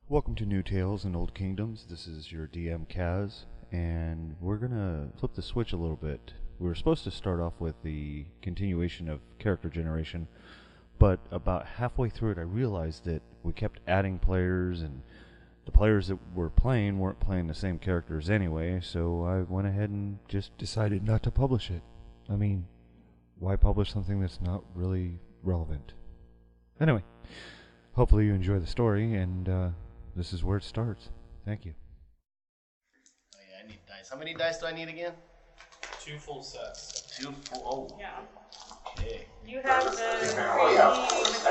Welcome to New Tales and Old Kingdoms. This is your DM Kaz, and we're gonna flip the switch a little bit. We were supposed to start off with the continuation of character generation, but about halfway through it I realized that we kept adding players, and the players that were playing weren't playing the same characters anyway, so I went ahead and just decided not to publish it. I mean, why publish something that's not really relevant? Anyway, hopefully you enjoy the story, and this is where it starts. Thank you. Oh yeah, I need dice. How many dice do I need again? 2 full sets. 2 full. Oh. Yeah. Okay. You have the. Oh yeah. I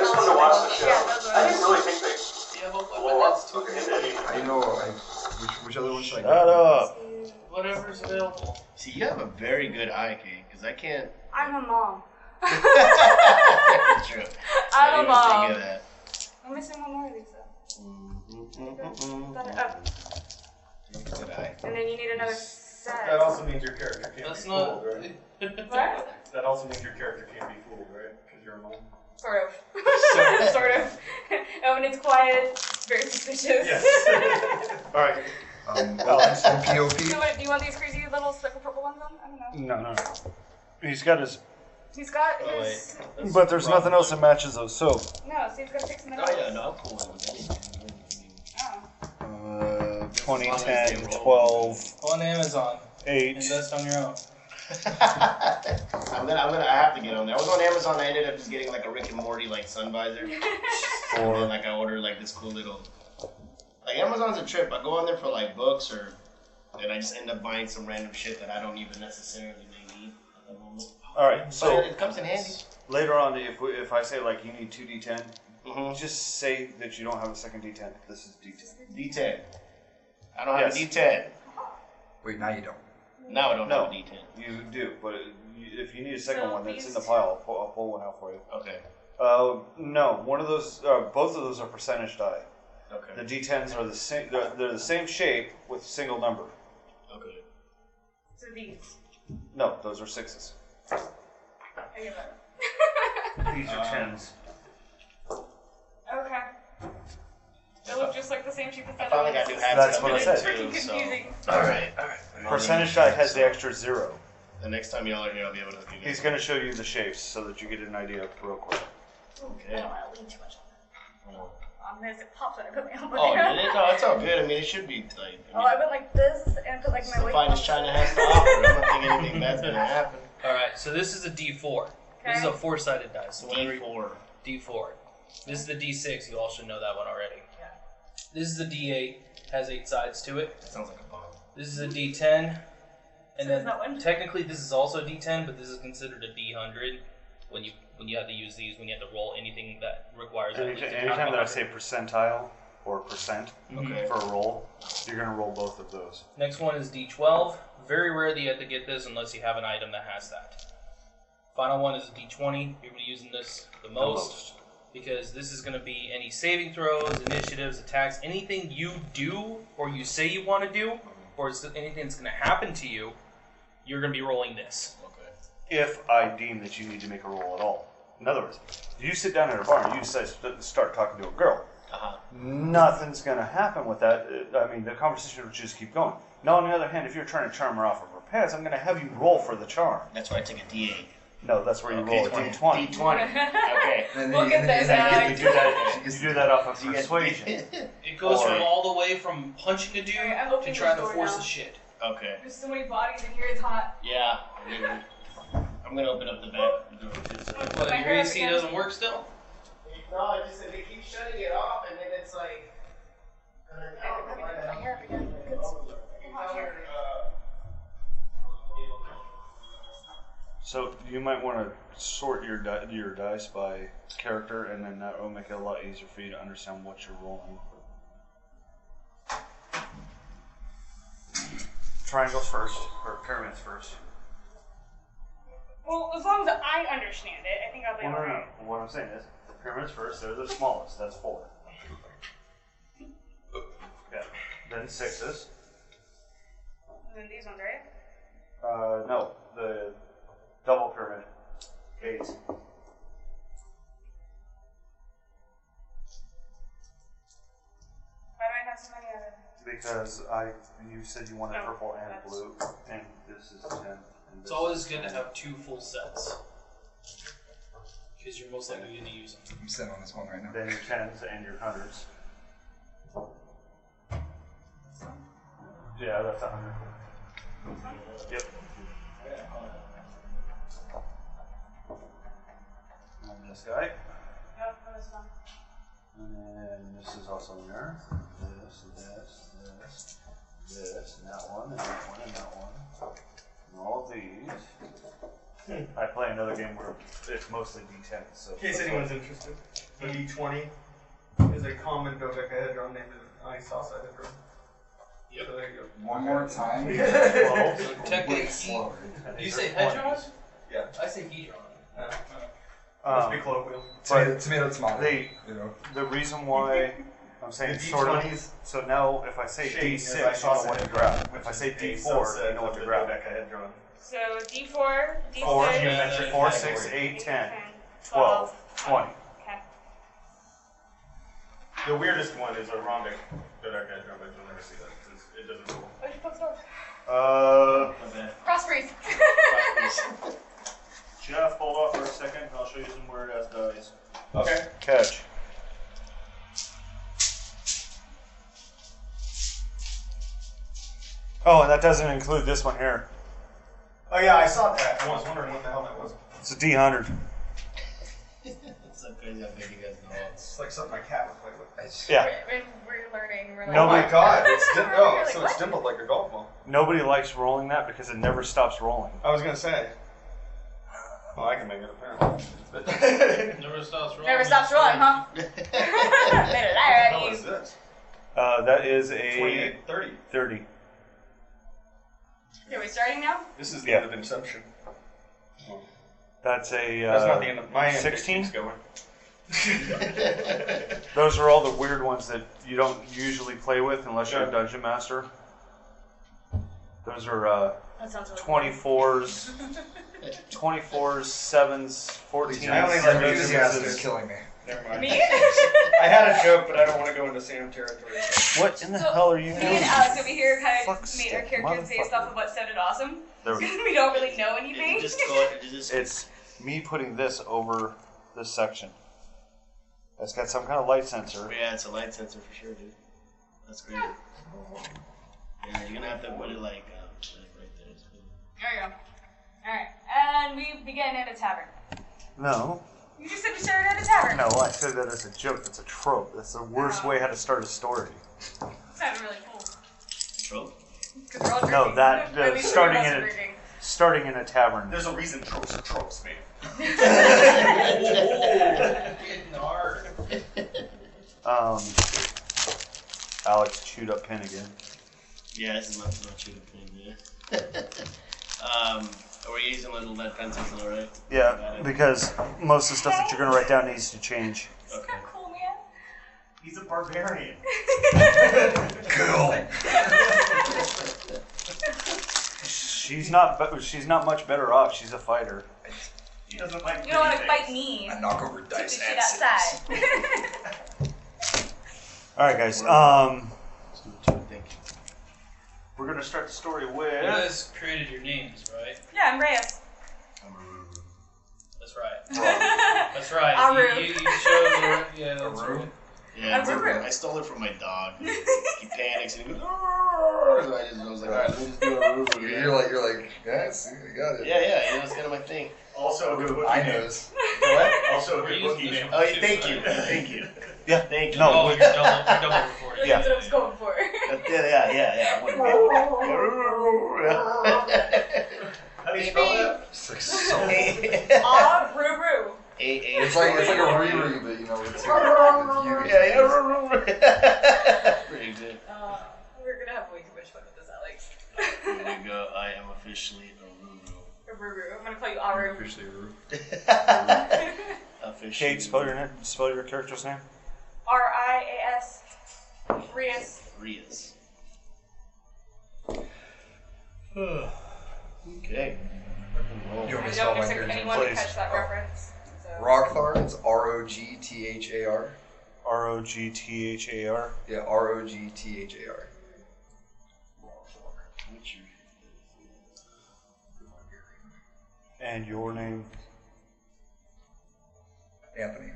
just wanted to watch the show. Yeah, I didn't really think they. Yeah, but Well, that's 2. I know. Which other one should I Shut get? up! Whatever's available. See, you have a very good eye, Kate, because I can't. I'm a mom. True. I'm a mom. Think of that. I'm missing one more of these though. Got it up. Good eye. And then you need another set. That also means your character can't That's be not. fooled, right? What? That also means your character can't be fooled, right? Because you're a mom. Sort of. Sort of. And when it's quiet, very suspicious. Yes. All right. Alex, POP. Do you want these crazy little speckled purple ones on? I don't know. No. He's got his... He's got Oh, his. wait. But there's nothing else that matches those, so... No, so he's got 6 in the Oh, yeah, nose. no, I'm cool with anything. 2010, 12, On Amazon. 8... Invest on your own. I have to get on there. I was on Amazon. I ended up just getting like a Rick and Morty like sun visor, and then like I ordered like this cool little. Like Amazon's a trip. I go on there for like books and I just end up buying some random shit that I don't even necessarily may need at the moment. Alright, so But it comes in handy. later on, if I say like you need 2 D10, Mm-hmm. just say that you don't have a second D10. This is D10. D10. I don't have Yes. a D10. Wait, now you don't. Now I don't No. have a D10. You do, but if you need a second So one that's in these the pile, I'll pull one out for you. Okay. No, one of those, both of those are percentage die. Okay. The D10s are the same. They're the same shape with single number. Okay. So these. No, those are 6s. I get that. These are 10s. Okay. They look just like the same shape as I that. finally got new hats. That's that what I I'm said. into, Freaking so- confusing. All right. Percentage die has the extra 0. The next time y'all are here, I'll be able to hook you guys. He's going to show you the shapes so that you get an idea real quick. I Okay. don't want to lean too much on this. It pops when I put my elbow Oh, there. did it? No, it's all good. I mean, it should be like. Oh, I went like this and put like It's my the weight. finest China has to offer. I don't think anything bad's gonna happen. Alright, so this is a D4. This is a 4-sided dice. So whenever you- D4. D4. This is the D6. You all should know that one already. Yeah. This is the D8. Has 8 sides to it. That sounds like a bomb. This is a D10. And So then is that one? technically this is also a D10, but this is considered a D100 when you have to use these, when you have to roll anything that requires at least a count of Anytime that I 100. say percentile or percent Okay. for a roll, you're going to roll both of those. Next one is D12. Very rare that you have to get this unless you have an item that has that. Final one is a D20. You're going to be using this the most because this is going to be any saving throws, initiatives, attacks, anything you do or you say you want to do, or anything that's going to happen to you, you're going to be rolling this. Okay. If I deem that you need to make a roll at all. In other words, if you sit down at a bar and you decide to start talking to a girl, nothing's going to happen with that. I mean, the conversation will just keep going. Now, on the other hand, if you're trying to charm her off of her pants, I'm going to have you roll for the charm. That's why I take a D8. No, that's where you Okay, roll a D20. D20. Okay. And Look at this, Alex. You do that off of You get- persuasion. It goes Or- from all the way from punching a dude Alright, I'm to opening trying this to door force now. the shit. Okay. There's so many bodies in here. It's hot. Yeah. I'm gonna open up the back door too. So. What, My your hair AC again. doesn't work still? No, it just they keep shutting it off, and then it's like. My hair up again. So you might want to sort your dice by character, and then that will make it a lot easier for you to understand what you're rolling. Triangles first, or pyramids first. Well, as long as I understand it, I think I'll be Well, no. alright. What I'm saying is, the pyramids first, they're the smallest, that's 4. Yeah. Then 6s. And then these ones, right? No, the double pyramid, 8s. Why do Because you said you wanted purple and blue, and this is 10. And It's always good to have 2 full sets. Because you're most likely going to use them. I'm sitting on this one right now. Then your 10s and your 100s. Yeah, that's 100. Yep. And this guy. Yep, that was fun. And then this is also in there. This, and that one, and that one, and that one. And all of these. I play another game where it's mostly D10. So In case anyone's interested, the D20 is a common dodecahedron named an isosahedron. Yep. So there you go. One more time. 12. So technically, slower. you say hedron? Yeah. I say hedron. Must be colloquial. Tomato. They, You know. the reason why I'm saying The sort of. D20s So now if I say shape D6, is you know what to isosahedron, grab. which If I is say a D4, subset you know what of to the grab. dodecahedron. So D4, D6, 4, geometric 4, category. 6, 8, 10, 12, 20. Okay. The weirdest one is a rhombic dodecahedron, but you'll never see that because it doesn't roll. Why'd you close the door? My bad. Cross breeze. Jeff, hold off for a second. I'll show you some weird ass dice. Okay. Catch. Oh, and that doesn't include this one here. Oh yeah, I saw that. I was wondering what the hell that was. It's a D100. It's so crazy how big you guys know. It's like something my cat would play with. Yeah. We're learning. We're like, No, Oh my god, it's You're like, so what? it's dimpled like a golf ball. Nobody likes rolling that because it never stops rolling. I was gonna say. Well, I can make it apparently. Never stops rolling. Never stops rolling, huh? Made a liar out What of is you. this? That is a 28, 30. 30. Are we starting now? This is the Yeah. end of Inception. That's a That's not the end of my end. 16? Keeps going. Those are all the weird ones that you don't usually play with unless you're a Yeah. dungeon master. Those are That sounds really 24s, 24s, 7s, 14s. I only like Your these enthusiasm guys. is killing me. Never cool. mind. Me? I had a joke, but I don't want to go into Sam territory. What in the hell are you Me doing? and Alex over here kind of Fuck made our stick, characters based motherfucker. off of what sounded awesome. There we Because we don't really know anything. You just go. You just. It's me putting this over this section. It's got some kind of light sensor. Yeah, it's a light sensor for sure, dude. That's great. Yeah, you're gonna have to put it like right there. There you go. Alright, and we begin at a tavern. No, You just said we started at a tavern. no, I said that as a joke. That's a trope. That's the worst way how to start a story. Sounded really cool. Trope. Because we're all drinking. No, that At least starting three of us in are a drinking. starting in a tavern. There's a reason tropes are tropes, man. Getting hard. Alex chewed up pen again. Yeah, this is not you to put in there. We're using little lead pencils, though, right? Yeah, because most of the stuff that you're gonna write down needs to change. Isn't Okay. that cool, man? He's a barbarian. Cool. She's not much better off. She's a fighter. He doesn't like You don't want to pretty fight me. I knock over Keep the dice shit and scissors. outside. All right, guys. Thank you. We're gonna start the story You with. guys created your names, right? Yeah, I'm Reyes. That's right. That's right. Aru. You chose the yeah. That's Aru? right. Yeah, I'm Ruru. I stole it from my dog. He panics and he goes, "Arr!" So I was like, all right, let me just do a Ruru. You're like, yes, you got it. Yeah, you know, it's kind of my thing. Also a good bookie I name. knows. What? Also a We're good using bookie this name. one. Oh, thank you, thank you. Yeah. Thank you. No. Oh, you're double recording. Yeah. That's what I was going for. Yeah. I wouldn't How do you spell that? It's like so. Ruru. It's like a Riri, but you know, with you. Yeah. Pretty good. We're gonna have way too much fun with this, Alex. There we go. I am officially a Ruru. I'm gonna call you Aru. Officially Ruru. Ruru. Officially. Kate, spell your character's name. R-I-A-S. Reyes. Rias. Okay. You want me I to spell don't my expect character? anyone to Please. catch that reference. So. Rogthar, it's R-O-G-T-H-A-R. Rogthar. Yeah, R-O-G-T-H-A-R. And your name? Anthony.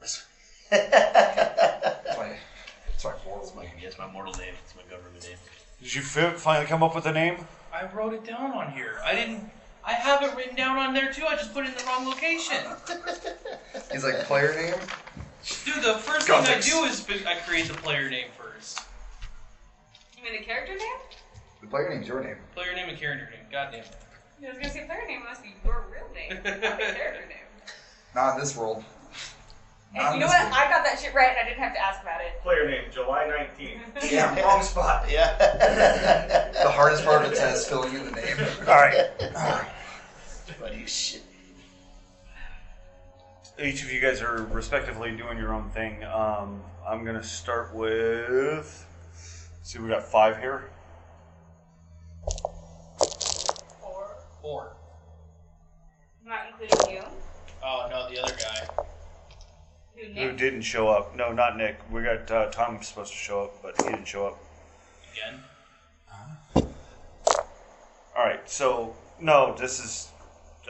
That's It's my mortal my, name. that's my mortal name. It's my government name. Did you finally come up with a name? I wrote it down on here. I have it written down on there too. I just put it in the wrong location. He's like, player name? Dude, the first thing I do is I create the player name first. You mean the character name? The player name's your name. Player name and character name. God damn it. I was gonna say player name must be your real name, not the character name. Not in this world. Not And in you know this what? I got that shit right and I didn't have to ask about it. Player name, July 19th. Yeah, wrong spot. Yeah. The hardest part of the test, filling in the name. Alright. Buddy, shit. Each of you guys are respectively doing your own thing. I'm going to start with... See, we got 5 here. 4. Not including you. Oh no, the other guy. Who, Who Nick? didn't show up. No, not Nick. We got Tom was supposed to show up, but he didn't show up. Again. Alright, so... No, this is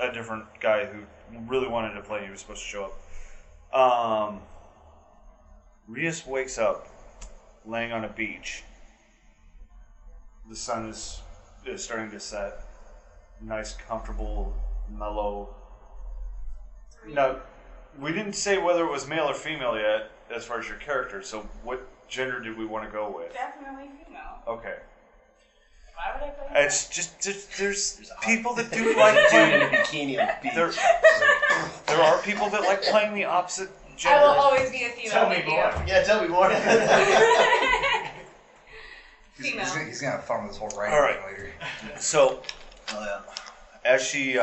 a different guy who really wanted to play. He was supposed to show up. Rias wakes up laying on a beach. The sun is starting to set. Nice, comfortable, mellow. Now, we didn't say whether it was male or female yet, as far as your character. So, what gender did we want to go with? Definitely female. Okay. Why would I play that? It's just there's people that do like Dude in a to. bikini on the beach. There are people that like playing the opposite gender. I will always be a female. Tell me with you. more. Yeah, tell me more. Female. He's gonna have fun with this whole writing All right. thing later. So, Oh, yeah. as she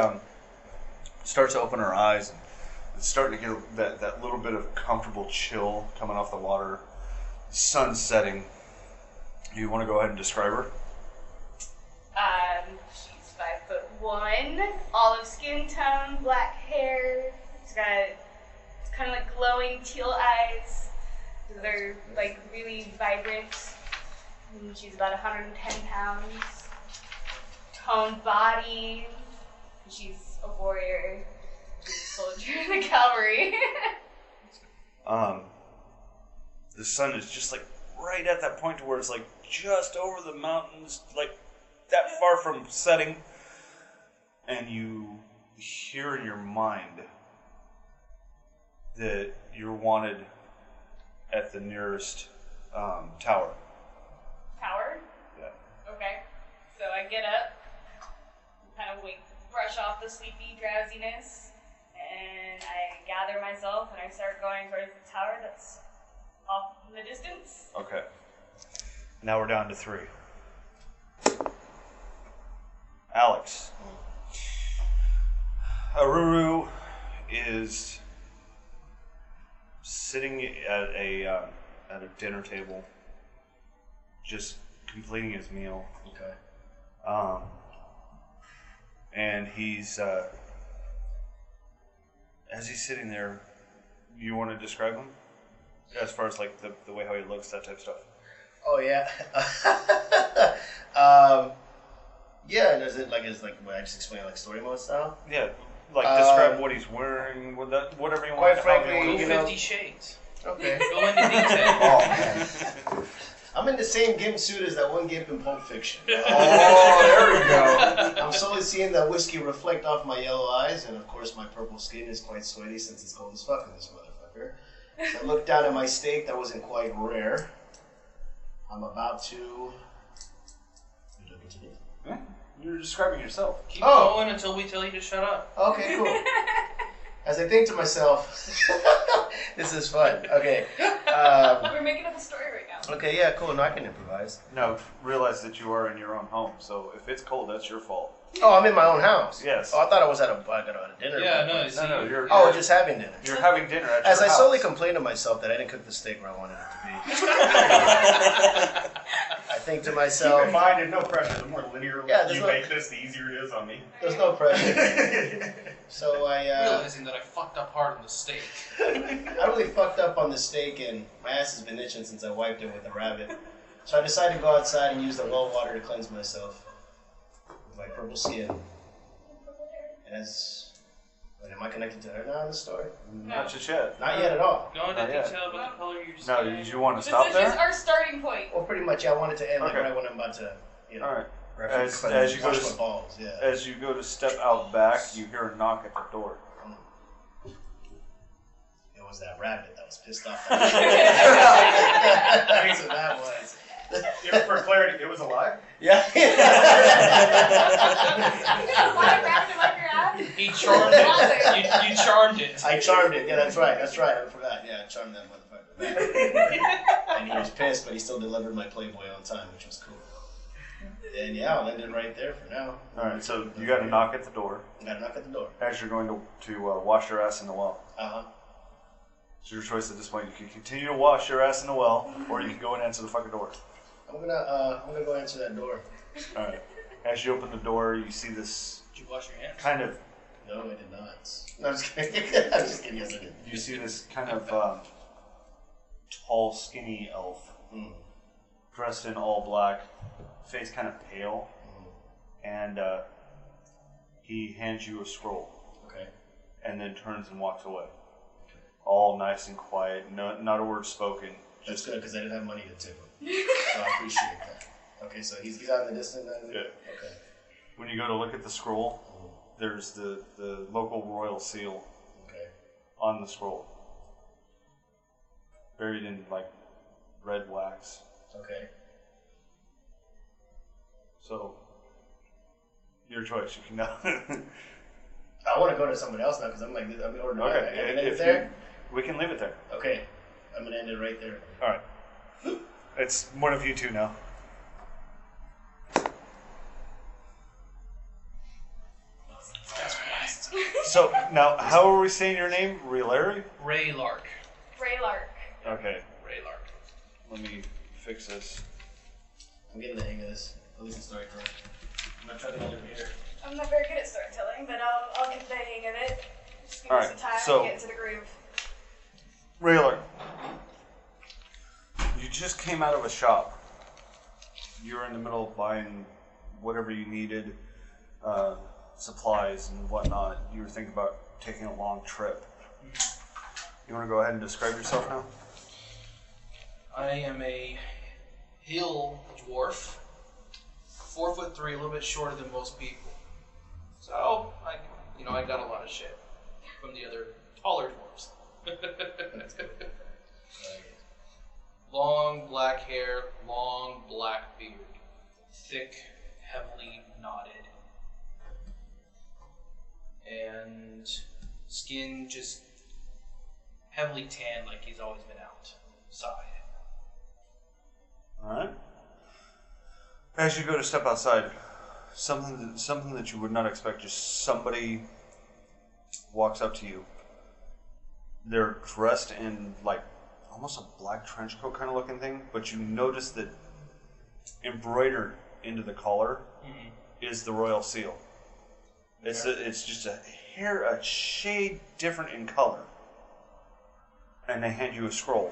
starts to open her eyes, it's starting to get that little bit of comfortable chill coming off the water. Sun setting. Do you want to go ahead and describe her? She's 5'1", olive skin tone, black hair. She's got kind of like glowing teal eyes. They're like really vibrant. And she's about 110 pounds. Toned body. She's a warrior. She's a soldier in the cavalry. The sun is just like right at that point to where it's like just over the mountains, like that far from setting, and you hear in your mind that you're wanted at the nearest tower. Tower? Yeah. Okay. So I get up, kind of brush off the sleepy drowsiness, and I gather myself and I start going towards the tower that's off in the distance. Okay. Now we're down to 3. Alex. Aruru is sitting at a dinner table, just completing his meal. Okay. And he's as he's sitting there, you want to describe him as far as like the way how he looks, that type of stuff. Oh, yeah. Yeah, and is it like, what I just explained, like story mode style? Yeah, like describe what he's wearing, whatever you want. Quite frankly, how you Go want. 50 Shades. Okay. Go into detail. Oh, man. I'm in the same gimp suit as that one gimp in Pulp Fiction. Oh, there we go. I'm slowly seeing that whiskey reflect off my yellow eyes, and of course my purple skin is quite sweaty since it's cold as fuck in this motherfucker. So I look down at my steak that wasn't quite rare. I'm about to... You looking to me? Yeah, you're describing yourself. Keep Oh. going until we tell you to shut up. Okay, cool. As I think to myself, this is fun. Okay. We're making up a story right now. Okay, yeah, cool. No, I can improvise. Now realize that you are in your own home, so if it's cold, that's your fault. Oh, I'm in my own house. Yes. Oh, I thought I was at a dinner. Yeah, no, see, No, you're Oh, just having dinner. you're having dinner at As your I house. slowly complain to myself that I didn't cook the steak where I wanted it to be, I think to Keep myself, in mind, there's no pressure. The more linear there's you no- make this, the easier it is on me. there's no pressure. So I Realizing that I fucked up hard on the steak. I really fucked up on the steak, and my ass has been itching since I wiped it with a rabbit. So I decided to go outside and use the well water to cleanse myself with my purple skin. Wait, am I connected to her now in the story? Not just yet. Not yet at all. Go into Not yet. detail about the color of your No, skin. did you want to This stop is just there? our starting point. Well, pretty much, I wanted to end like Okay. right when I'm about to, All right. reference As you go wash to my balls. Yeah. As you go to step out back, you hear a knock at the door. It was that rabbit that was pissed off. That's what that was. For clarity, it was alive? Yeah. Why wrapped it up your ass? He charmed it. You charmed it. I charmed it. Yeah, that's right. I forgot. Yeah, I charmed that motherfucker. And he was pissed, but he still delivered my Playboy on time, which was cool. And yeah, I'll end it right there for now. All right, so you got a knock at the door Got a knock at the door. as you're going to wash your ass in the well. Uh-huh. It's your choice at this point. You can continue to wash your ass in the well, or you can go and answer the fucking door. I'm gonna go answer that door. All right. As you open the door, you see this Did you wash your hands? kind of. No, I did not. No, I'm just kidding. I'm just kidding. Yes, I did. You see this kind of tall, skinny elf, dressed in all black, face kind of pale, and he hands you a scroll, Okay. and then turns and walks away. All nice and quiet, not a word spoken. That's good because I didn't have money to tip him. So I appreciate that. Okay, so he's out in the distance now? Yeah. Okay. When you go to look at the scroll, there's the local royal seal Okay. on the scroll, buried in like red wax. Okay. So, your choice. You can now. I want to go to someone else now because I'm like, I'm ordering. Okay, I can end it if there? we can leave it there. Okay. I'm going to end it right there. All right. It's one of you two now. So now, how are we saying your name? Larry? Ray Lark. Ray Lark. Okay. Ray Lark. Let me fix this. I'm getting the hang of this. At least it's storytelling. I'm not trying to get over here. I'm not very good at storytelling, but I'll get the hang of it. Just give All me right, some time so- to get into the groove. Raylar, you just came out of a shop. You were in the middle of buying whatever you needed, supplies and whatnot. You were thinking about taking a long trip. You want to go ahead and describe yourself now? I am a hill dwarf, 4'3", a little bit shorter than most people. So I got a lot of shit from the other taller dwarves. Long black hair, long black beard, thick, heavily knotted, and skin just heavily tanned, like he's always been outside. All right. As you go to step outside, something that you would not expect. Just somebody walks up to you. They're dressed in like almost a black trench coat kind of looking thing, but you notice that embroidered into the collar is the royal seal. It's just a shade different in color, and they hand you a scroll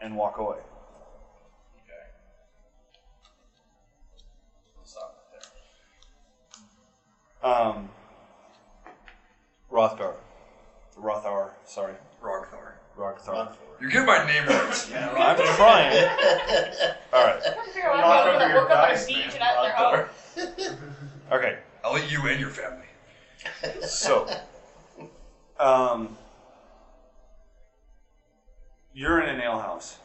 and walk away. Okay. Stop right there. Rothar, sorry. Rogthar. You get my name right. I'm trying. All right. I'm trying to figure out Knock why over people your woke up on a dice, beach man. and at their home. Okay. I'll eat you and your family. So, you're in an ale house.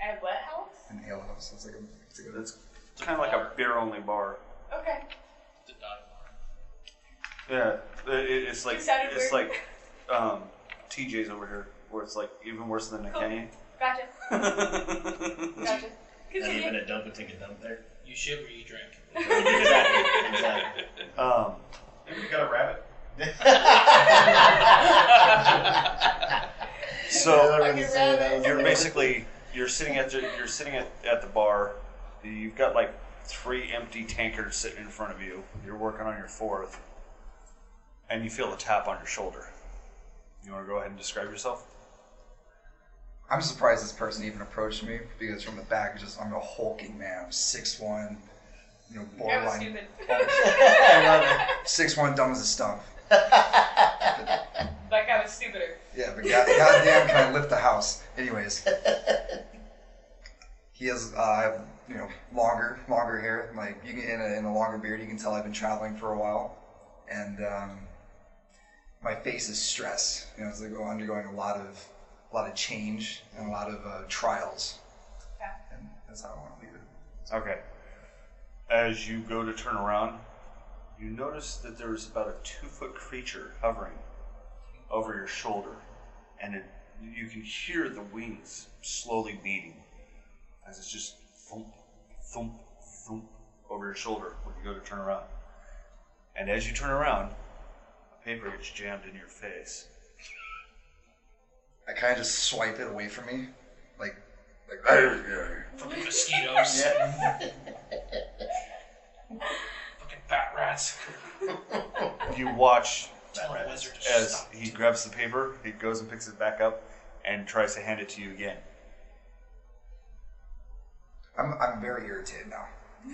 And what house? An ale house. It's like a It's kind of like a beer-only bar. Okay. The dive bar. Yeah, it's like It sounded it's weird. like TJ's over here, where it's like even worse than a Cool. Kenny. Gotcha. Gotcha. Not even Continue. a dump and take a dump there. You shit where you drink. Exactly. Maybe you got a rabbit. So I really say that was you're amazing. basically you're sitting at the bar, You've got like 3 empty tankards sitting in front of you. You're working on your 4th. And you feel a tap on your shoulder. You want to go ahead and describe yourself? I'm surprised this person even approached me because from the back, I'm a hulking man. I'm 6'1", borderline. stupid. 6'1", dumb as a stump. That guy was stupider. Yeah, but goddamn, can I lift the house? Anyways, he has longer hair. Like you can in a longer beard, you can tell I've been traveling for a while, and my face is stress. It's like undergoing a lot of change and a lot of trials. Yeah. And that's how I want to leave it. Okay. As you go to turn around, you notice that there's about a 2-foot creature hovering over your shoulder, and you can hear the wings slowly beating as it's just thump, thump, thump over your shoulder when you go to turn around. And as you turn around, a paper gets jammed in your face. I kind of just swipe it away from me, like Fucking mosquitoes. Yeah. Fucking fat rats. You watch Tell a wizard to as stop. he grabs the paper, he goes and picks it back up, and tries to hand it to you again. I'm very irritated now.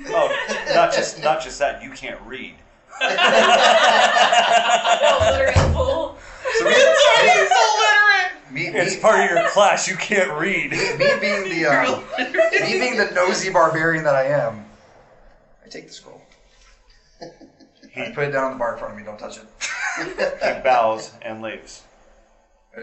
Oh, not just that, you can't read. Illiterate fool. So It's part of your class, you can't read. me being the nosy barbarian that I am, I take the scroll. I put it down on the bar in front of me. Don't touch it. He bows and leaves. I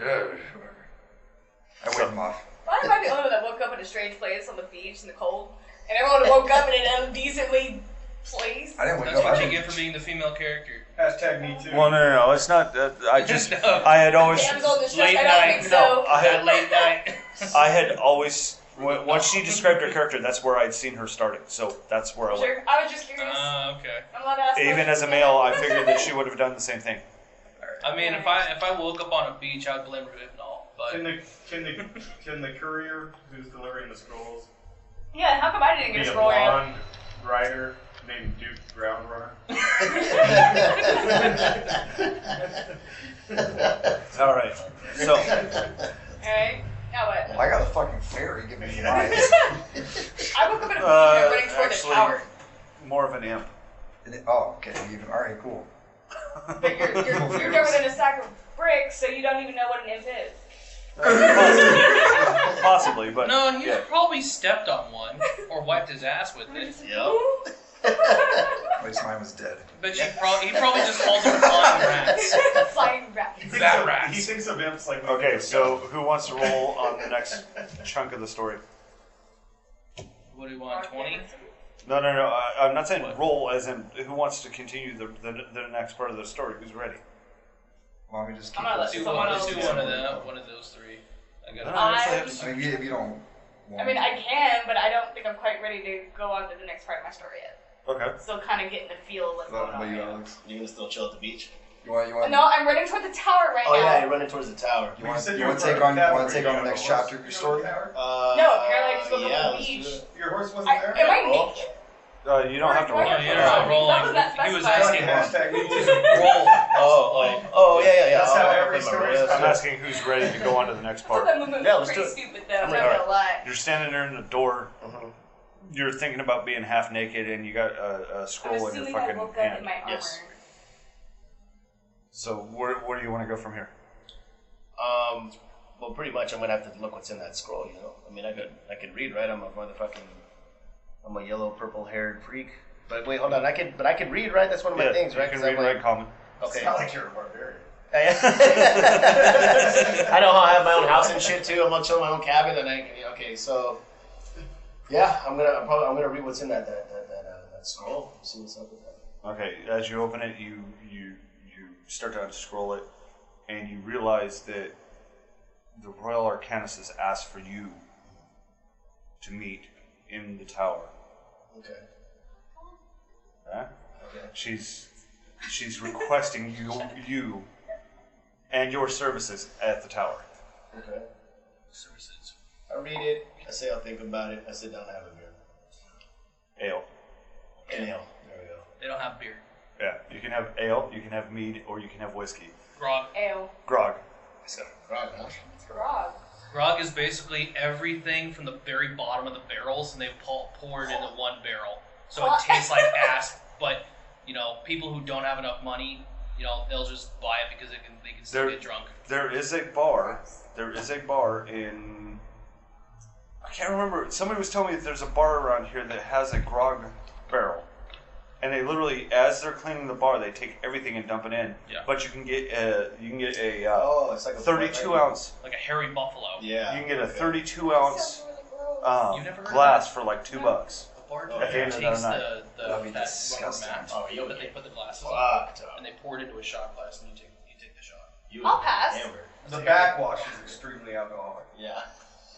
wave him off. Why am I the only one that woke up in a strange place on the beach in the cold? And everyone woke up in an undecently place? I didn't wake That's up. what I you didn't- get for being the female character. Hashtag me too. Well, no, it's not. I just, No. I had always, Damsel in distress? Late I don't night. think so. I had, Late night. I had always. Once she described her character, that's where I'd seen her starting. So that's where I went. Sure. I was just curious. Okay. I'm allowed to ask Even questions. as a male, I figured that she would have done the same thing. I mean, if I woke up on a beach, I'd blame Hypnol. But Can the courier who's delivering the scrolls Yeah, how come I didn't be get a a scroll yet? blonde rider named Duke Groundrunner? All right. So Alright. Now what? I got a fucking fairy giving me eyes. I woke up in a beach running toward actually- the tower. more of an imp. Oh, okay. Even alright, cool. But you're covered in a sack of bricks, so you don't even know what an imp is. Possibly, but no, he's yeah. probably stepped on one or wiped his ass with it. Yep. At least mine was dead. But he probably just calls them flying rats. Flying rat. Fat rats. He thinks of imps like. Okay, so who wants to roll on the next chunk of the story? What do you want, 20? No. I'm not saying What? roll as in who wants to continue the next part of the story. Who's ready? Why don't we just keep I'm gonna let listening? someone Let's else do do one of those three. I got No, it. no, actually, I'm- I mean, if you don't want I mean, I can, but I don't think I'm quite ready to go on to the next part of my story yet. Okay. Still kind of getting the feel of what's What going about on. you, right now. Alex? You gonna still chill at the beach? You want No, I'm running toward the tower right Oh now. yeah, you're running towards the tower. You want said to you were take part on of you want to take on the cavalry, next you know, chapter of your story? No, apparently I just woke up yeah, on the let's do beach. it. Your horse wasn't there? Am I Roll. naked? You don't have to roll. No, you don't have to roll. That was not He was specified. asking Hashtag me too. roll. Yeah. That's how I'll every play my story role. is. I'm asking who's ready to go on to the next I thought part. that movement Yeah, was let's pretty do it. stupid though, I'm I'm not ready. gonna lie. You're standing there in the door. Mhm. You're thinking about being half naked, and you got a I'm scroll in your assuming I fucking woke up in hand. my armor. Yes. So where do you want to go from here? Well, pretty much I'm gonna have to look what's in that scroll. You know, I mean, I could read, right? I'm a yellow, purple-haired freak. But wait, hold on. I could read, right? That's one of my things, right? You can 'Cause read I'm right like, common. okay. It's not like you're a barbarian. I know how I have my own house and shit too. I'm gonna chill in my own cabin, and okay, so yeah, I'm gonna read what's in that scroll. See what's up with that. Okay, as you open it, you start to unscroll it, and you realize that the Royal Arcanist has asked for you to meet in the tower. Okay. Huh? Okay. She's requesting you and your services at the tower. Okay. Services. I read it. I say I'll think about it. I sit down and have a beer. Ale. Ale. There we go. They don't have beer. Yeah, you can have ale, you can have mead, or you can have whiskey. Grog. Ale. Grog. Grog, huh? It's grog. Grog is basically everything from the very bottom of the barrels, and they pour it into one barrel. So it tastes like ass, but, you know, people who don't have enough money, you know, they'll just buy it because they can still get drunk. There is a bar in... I can't remember. Somebody was telling me that there's a bar around here that has a grog barrel. And they literally, as they're cleaning the bar, they take everything and dump it in. Yeah. But you can get a It's like a 32 ounce. Like a hairy buffalo. Yeah. You can get a 32 ounce You've never heard glass of for like $2. The bartender At the end of the takes night. that That'd be rubber disgusting. mat Oh, you'll that they get put the glasses fucked on, up. and they pour it into a shot glass, and you take the shot. You I'll pass. hammered. The backwash is extremely alcoholic. Yeah.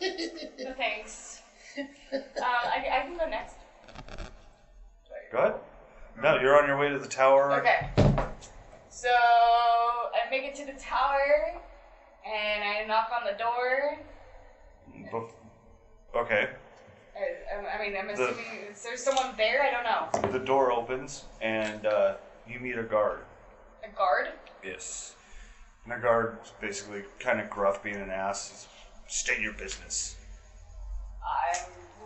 No thanks. I can go next. Go ahead. No, you're on your way to the tower. Okay. So I make it to the tower, and I knock on the door. Okay. I'm assuming is there someone there? I don't know. The door opens, and you meet a guard. A guard? Yes. And the guard is basically kind of gruff, being an ass. He's, state your business. I'm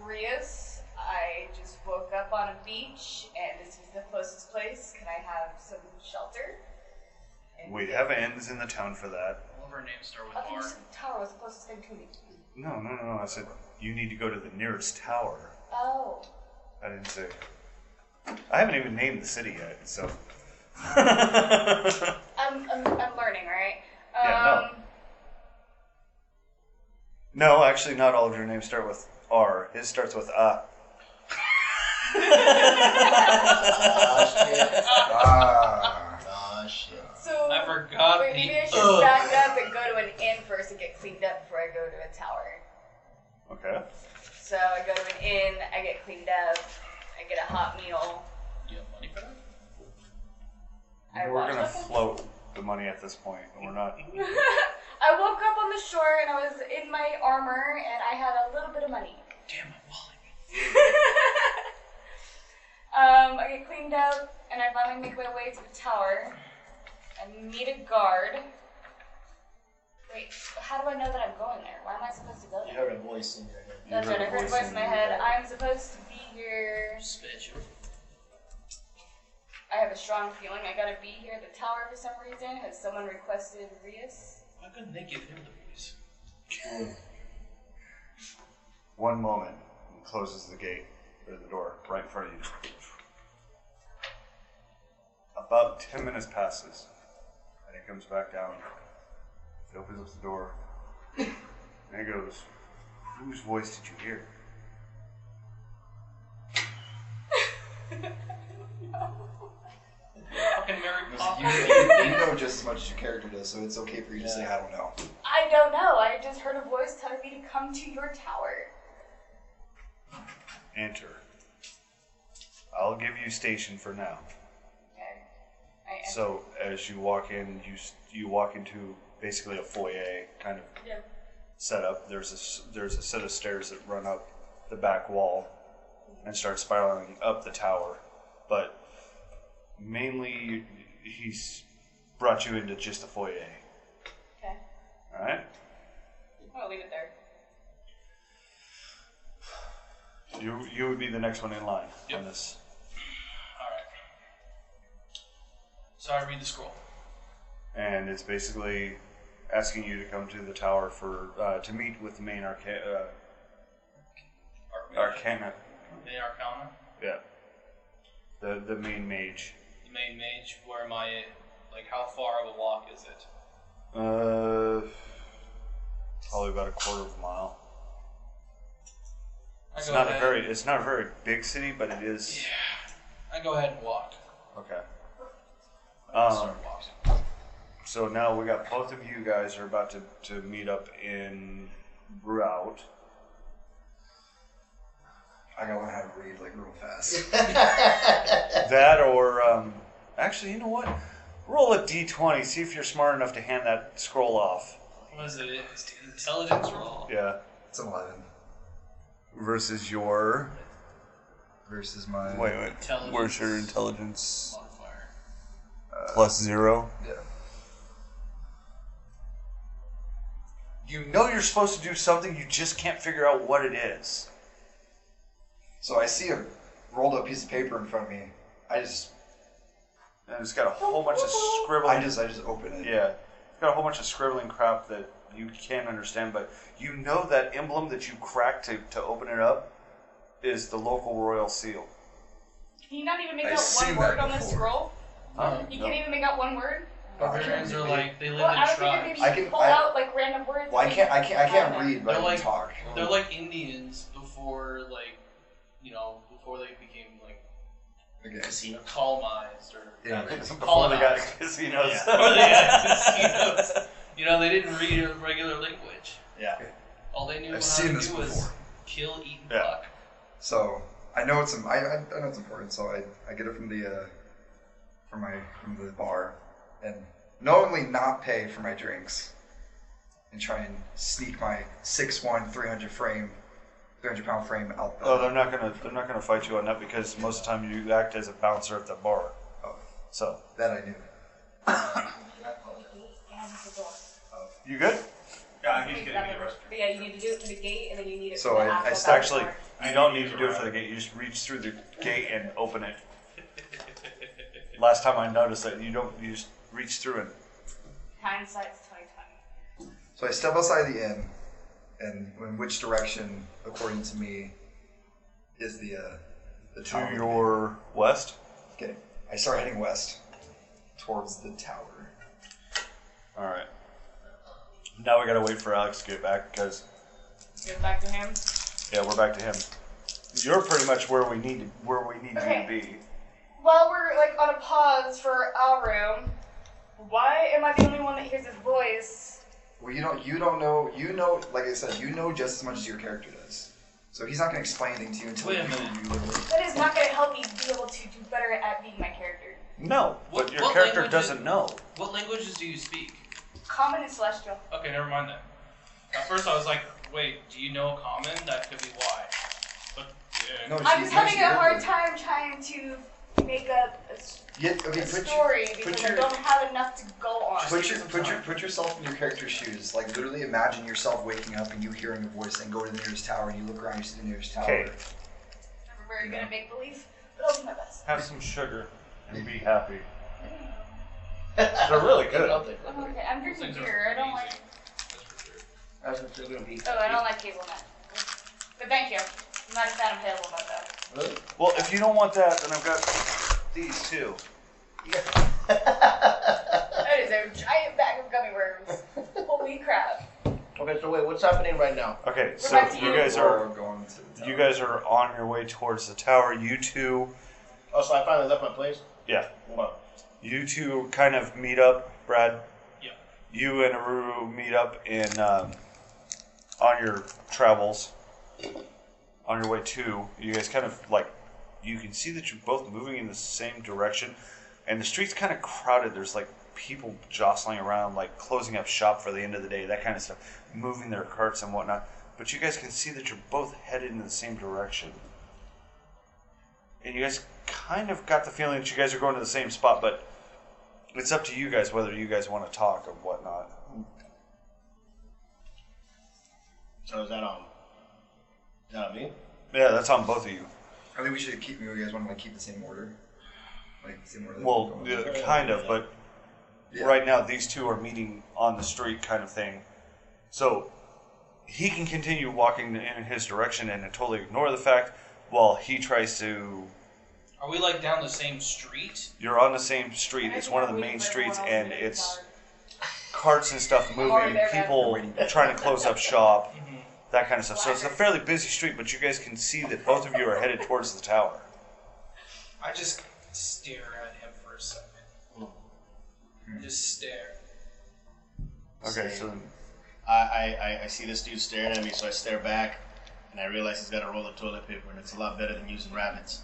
Rias. I just woke up on a beach, and this is the closest place. Can I have some shelter? And We have inns in the town for that. All of our names start with I thought you R. said the tower was the closest thing to me. No. I said you need to go to the nearest tower. Oh. I didn't say. I haven't even named the city yet, so. I'm learning, right? Yeah, No, actually, not all of your names start with R. His starts with A. Ah, shit. So I forgot wait, the maybe I should back up and go to an inn first and get cleaned up before I go to a tower. Okay. So I go to an inn, I get cleaned up, I get a hot meal. Do you have money for that? I We're wash gonna up. float the money at this point, and we're not. I woke up on the shore and I was in my armor and I had a little bit of money. Damn, my wallet. I get cleaned up and I finally make my way to the tower. I meet a guard. Wait, how do I know that I'm going there? Why am I supposed to go You there? heard a voice in your head. That's right, I heard a voice in my head. I'm supposed to be here. Spit. I have a strong feeling I gotta be here at the tower for some reason. Has someone requested Rias? Why couldn't they give him the voice? One moment, and closes the gate or the door right in front of you. About 10 minutes passes, and he comes back down. He opens up the door, and he goes, "Whose voice did you hear?" Fucking Mary You, Poppins. you know just as much as your character does, so it's okay for you to say, I don't know. I don't know. I just heard a voice telling me to come to your tower. Enter. I'll give you station for now. Okay. I enter. So as you walk in, you walk into basically a foyer kind of Yeah. setup. There's a set of stairs that run up the back wall and start spiraling up the tower, but mainly he's brought you into just the foyer. Okay. All right. I'll leave it there. You would be the next one in line Yep. on this. Alright. So I read the scroll. And it's basically asking you to come to the tower for to meet with the main arcana. Main Arcana. Yeah. The main mage. The main mage. Where am I? Like, how far of a walk is it? Probably about a quarter of a mile. I It's go not ahead. it's not a very big city, but it is. Yeah. I go ahead and walk. Okay. Start walking. So now we got both of you guys are about to meet up in Route. I gotta learn how to read like real fast. That or actually, you know what? Roll a d20. See if you're smart enough to hand that scroll off. What is it? It's intelligence roll. Yeah. It's 11. Versus your versus my... Wait. Intelligence. Where's your intelligence? Modifier. Plus 0? Yeah. You know you're supposed to do something, you just can't figure out what it is. So I see a rolled up piece of paper in front of me. And it's got a whole bunch of scribbling. I just open it. Yeah. It's got a whole bunch of scribbling crap that you can't understand, but you know that emblem that you cracked to open it up is the local royal seal. Can you not even make I've out seen one that word on this before. scroll? Huh? You can't even make out one word? Barbarians are like, they live Well, in I was thinking tribes. maybe I you can- could pull I- out like random words. Well, I can't read, but They're I like- can talk. They're like Indians before, like, before they became, like, Okay. Casino. colonized or Yeah. Before they got casinos. Yeah. Before they got casinos. They didn't read a regular language. Yeah. All they knew I've how seen to this do was before. kill, eat, and Yeah. fuck. So I know it's I know it's important. So I get it from the from the bar, and knowingly not pay for my drinks, and try and sneak my 6'1", 300-pound frame out. Oh, they're not gonna fight you on that because most of the time you act as a bouncer at the bar. Oh, So that I knew. you good? Yeah, he's getting the rest. But yeah, you need to do it for the gate, and then you need it So for the I actual start- Actually, back door. you don't need to do it for the gate. You just reach through the gate and open it. Last time I noticed that you just reach through it. Hindsight's 2020. So I step outside the inn, and in which direction, according to me, is the tower? To your west. Okay. I start heading west towards the tower. All right. Now we gotta wait for Alex to get back because Get back to him. yeah, we're back to him. You're pretty much where we need Okay. you to be. While we're like on a pause for our room, why am I the only one that hears his voice? Well, you don't know, like I said, you know just as much as your character does. So he's not going to explain anything to you until Wait a you minute. That is not going to help me be able to do better at being my character. No, What- but your what character language doesn't know. What languages do you speak? Common and celestial. Okay, never mind that. At first I was like, wait, do you know common? That could be why. But, yeah. No, I'm just having a hard good. time trying to make up a Okay, story because I don't have enough to go on. Put yourself in your character's shoes. Like literally, imagine yourself waking up and you hearing a voice, and go to the nearest tower, and you look around, you see the nearest tower. Okay. I'm very good at make believe, but I'll do my best. Have some sugar and be happy. They're really good. I'll take I'm that. okay. I'm Those drinking things are beer. I don't easy. like. That's what you're gonna be. Oh, I don't like hazelnut. But thank you. I'm not a fan of hazelnut though. Really? Well, if you don't want that, then I've got these too. That is a giant bag of gummy worms. Holy crap. Okay, so wait, what's happening right now? Okay, so back to you you. guys We're are all going to the tower. you guys are on your way towards the tower. You two, Oh, so I finally left my place? yeah, What? you two kind of meet up. Brad, Yeah. you and Aruru meet up in on your travels. On your way to, you guys kind of like you can see that you're both moving in the same direction, and the street's kind of crowded. There's like people jostling around, like closing up shop for the end of the day, that kind of stuff, moving their carts and whatnot. But you guys can see that you're both headed in the same direction, and you guys kind of got the feeling that you guys are going to the same spot. But it's up to you guys whether you guys want to talk or whatnot. So is that on? Is that on me? Yeah, that's on both of you. I think we should keep. You guys want to like keep the same order, like the same order. that Well, we're going. yeah, kind of, but Yeah. right now these two are meeting on the street kind of thing. So he can continue walking in his direction and totally ignore the fact while he tries to... Are we like down the same street? You're on the same street. It's one of the main streets and it's carts and stuff moving, people trying to close up shop, that kind of stuff. So it's a fairly busy street, but you guys can see that both of you are headed towards the tower. I just stare at him for a second. Just stare. Okay, so I see this dude staring at me, so I stare back, and I realize he's got a roll of toilet paper, and it's a lot better than using rabbits.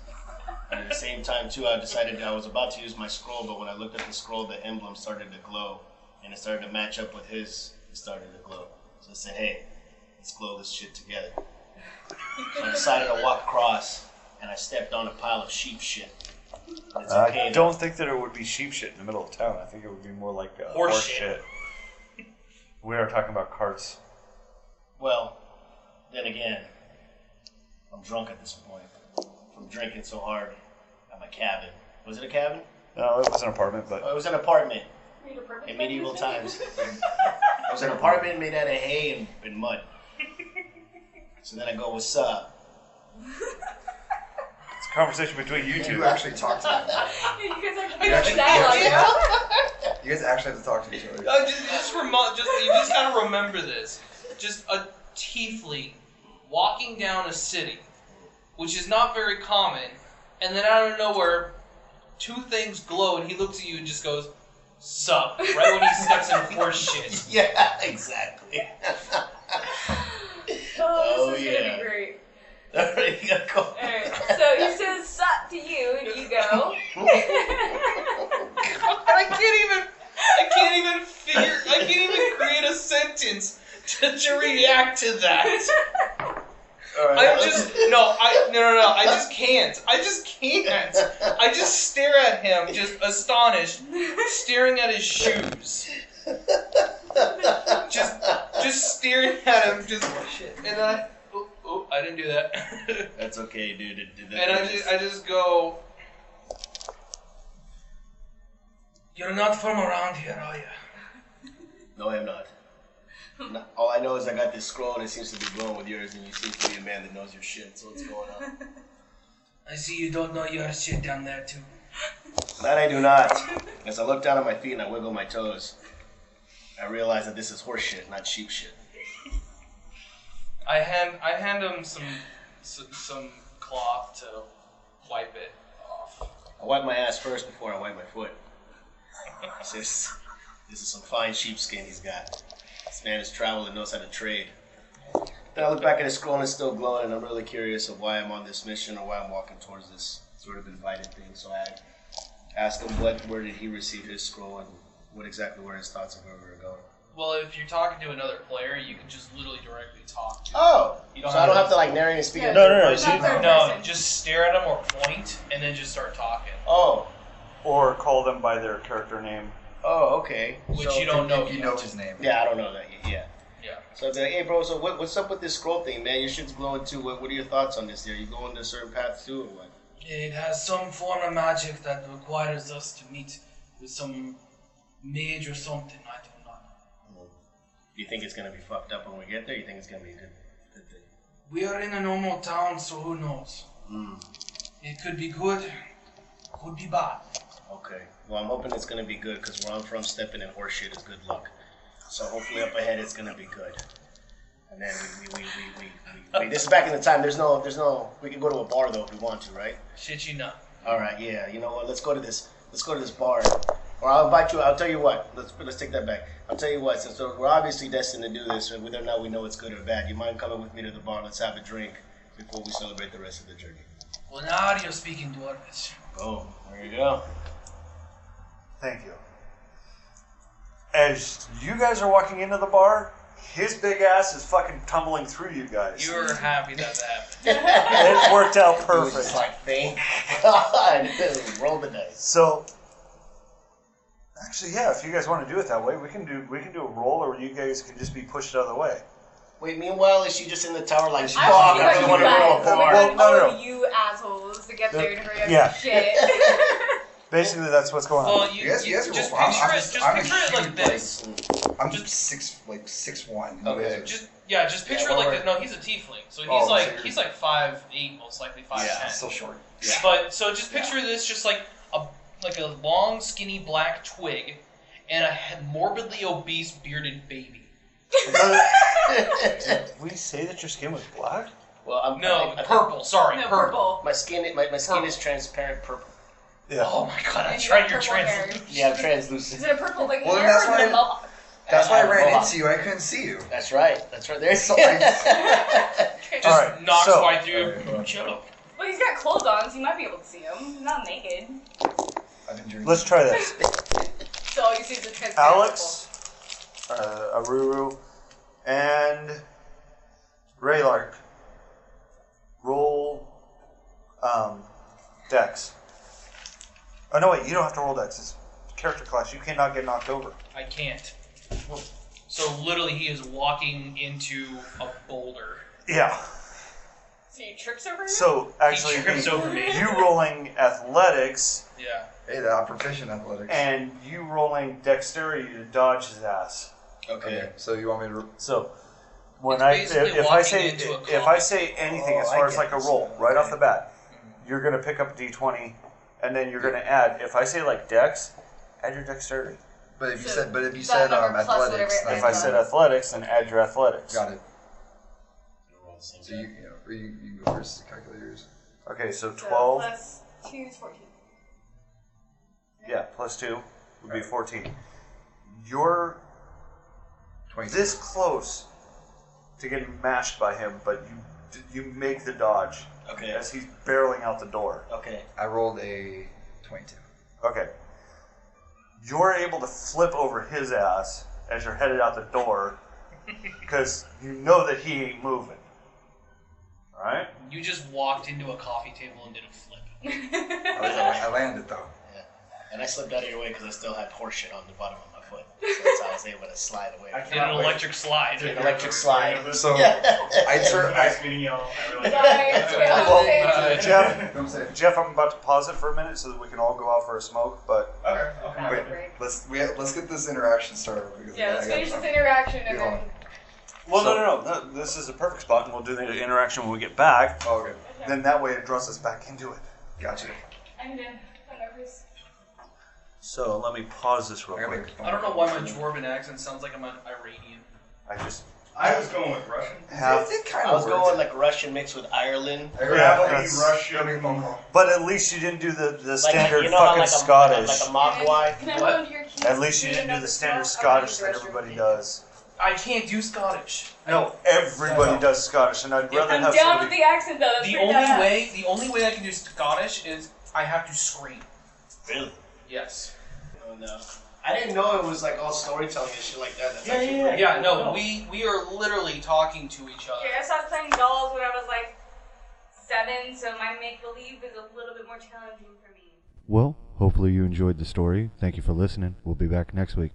And at the same time, too, I decided I was about to use my scroll, but when I looked at the scroll, the emblem started to glow, and it started to match up with his. It started to glow. So I said, hey, let's glow this shit together. So I decided to walk across, and I stepped on a pile of sheep shit. It's I okay. don't think that it would be sheep shit in the middle of town. I think it would be more like horse shit. We are talking about carts. Well, then again, I'm drunk at this point from drinking so hard at my cabin. Was it a cabin? No, it was an apartment, but... Oh, it was an apartment in medieval times. It was an apartment made out of hay and mud. So then I go, what's up? It's a conversation between you two. You actually talk to them. You guys You actually actually- dialogue. You guys actually have to talk to each other. You just gotta remember this. Just a tiefling walking down a city, which is not very common, and then out of nowhere, two things glow, and he looks at you and just goes, "Sup?" Right when he steps in horse shit. Yeah, exactly. Oh, this is yeah. gonna be great. Alright, you gotta go. Alright, so he says suck to you, and you go. I can't even create a sentence to react to that. Alright, No, I just can't. I just stare at him, just astonished, staring at his shoes. Just staring at him, just shit. And then I didn't do that. That's okay, dude. And I just go, "You're not from around here, are you?" No, I'm not. All I know is I got this scroll and it seems to be glowing with yours, and you seem to be a man that knows your shit. So what's going on? I see you don't know your shit down there too. That I do not. As I look down at my feet and I wiggle my toes, I realize that this is horse shit, not sheep shit. I hand him some cloth to wipe it off. I wipe my ass first before I wipe my foot. This is some fine sheepskin he's got. This man has traveled and knows how to trade. Then I look back at his scroll and it's still glowing, and I'm really curious of why I'm on this mission or why I'm walking towards this sort of invited thing. So I ask him where did he receive his scroll and what exactly were his thoughts of where we were going. Well, if you're talking to another player, you can just literally directly talk to them. Oh! You don't So I don't have to like narrate and speak in No, third no, no, person? see- Not third No, person. just stare at them or point, and then just start talking. Oh. Or call them by their character name. Oh, okay. Which So- you don't know. You know his name. Yeah, I don't know that yet. Yeah. Yeah. So I'd be like, hey bro, so what's up with this scroll thing, man? Your shit's glowing too. What are your thoughts on this? Are you going to a certain path too, or what? It has some form of magic that requires us to meet with some mage or something. I don't know. Do you think it's gonna be fucked up when we get there? You think it's gonna be a good thing? We are in a normal town, so who knows? It could be good, could be bad. Okay. Well, I'm hoping it's gonna be good because where I'm from, stepping in horse shit is good luck. So hopefully up ahead it's gonna be good. And then we this is back in the time. There's no. We can go to a bar though if we want to, right? Shit you not. All right. Yeah. You know what? Let's go to this bar. Or I'll invite you. I'll tell you what. Let's take that back. I'll tell you what. Since we're obviously destined to do this, whether or not we know it's good or bad, you mind coming with me to the bar? Let's have a drink before we celebrate the rest of the journey. Well, now you're speaking Dwarvish. Oh, there you go. Thank you. As you guys are walking into the bar, his big ass is fucking tumbling through you guys. You were happy that happened. It worked out It was perfect. just like, thank God. Roll the dice. So, actually, yeah, if you guys want to do it that way, we can do a roll, or you guys can just be pushed out of the way. Wait, meanwhile, is she just in the tower like, I fuck, I really want to go to a bar? Well, no, no. You assholes to get there and hurry up Yeah. your shit. Basically, that's what's going on. Well, You guys just roll. I'm picture it. just- Just I'm a picture it like huge, this. I'm Just- just 6'1". Okay. Just picture it like this. No, he's a tiefling, so he's Oh, like so he's like 5'8", most likely 5'10". Yeah, Still short. Yeah. But so just picture this, just like a long, skinny black twig, and a morbidly obese bearded baby. Did we say that your skin was black? Well, I think Purple. Sorry, No, purple. My skin is transparent purple. Yeah. Oh my god, I And you tried got your purple hair. translation. Yeah, I'm Is translucent. it a purple like Well, hair that's or why- the mohawk? That's why I ran Mohawk. into you. I couldn't see you. That's right. There's So I- Just All right, knocks so- right through. Shut up. Well, he's got clothes on, so you might be able to see him. He's not naked. I've been drinking. Let's try this. So all you see is a transparent Alex, Aruru, and Raylark. Roll Oh no, wait! You don't have to roll dex. It's character class. You cannot get knocked over. I can't. So literally, he is walking into a boulder. Yeah. So you trips over him? So actually, He trips over me. you rolling athletics Yeah. Hey, I'm proficient in athletics. and you rolling dexterity to dodge his ass. Okay, so you want me to? So when It's basically if I walking say into a if I say anything as Oh, far I as get like a this. roll right off Okay. the bat, you're gonna pick up a d20, and then you're gonna add. If I say like dex, add your dexterity. But if you So said, that number plus athletics, whatever it then If I said athletics, then add your athletics. got it. So you go first. Calculate yours. Okay, so So 12. plus 2 is 14. Yeah, plus 2 would be 14. You're 20. this close to getting mashed by him, but you make the dodge Okay. as he's barreling out the door. Okay. I rolled a 22. Okay. You're able to flip over his ass as you're headed out the door because you know that he ain't moving. Alright? You just walked into a coffee table and did a flip. I landed though. Yeah. And I slipped out of your way because I still had horse shit on the bottom of my foot. So that's how I was able to slide away. I Did an electric slide. An electric slide. So I turned. Nice meeting y'all. I really Sorry. Jeff, I'm about to pause it for a minute so that we can all go out for a smoke, but Okay. Wait, let's get this interaction started. Because Yeah, let's I got finish this something. interaction and Hold then. on. well, no, this is a perfect spot, and we'll do the interaction when we get back. Oh, okay. Then that way it draws us back into it. Gotcha. I'm nervous. So let me pause this real I gotta quick. make a phone I don't know call. why my Dwarven accent sounds like I'm an Iranian. I just I was going with Russian. have, It kind I of was going like Russian mixed with Ireland. I gotta Yeah, make that's- a phone call. but at least you didn't do the Like, standard you know how fucking like Scottish. like a Mogwai? Can I What? go into your keys? At least you Do didn't do know the the standard spell? I wanna Scottish use the that restroom. everybody does. I can't do Scottish. No, everybody does Scottish, and I'd rather I'm have down with somebody. the accent though. That's The pretty only badass. way I can do Scottish is I have to scream. Really? Yes. Oh no. I didn't know it was like all storytelling and shit like that. That's Yeah, actually yeah, pretty Yeah, cool. no, we are literally talking to each other. Yeah, I started playing dolls when I was like 7, so my make believe is a little bit more challenging for me. Well, hopefully you enjoyed the story. Thank you for listening. We'll be back next week.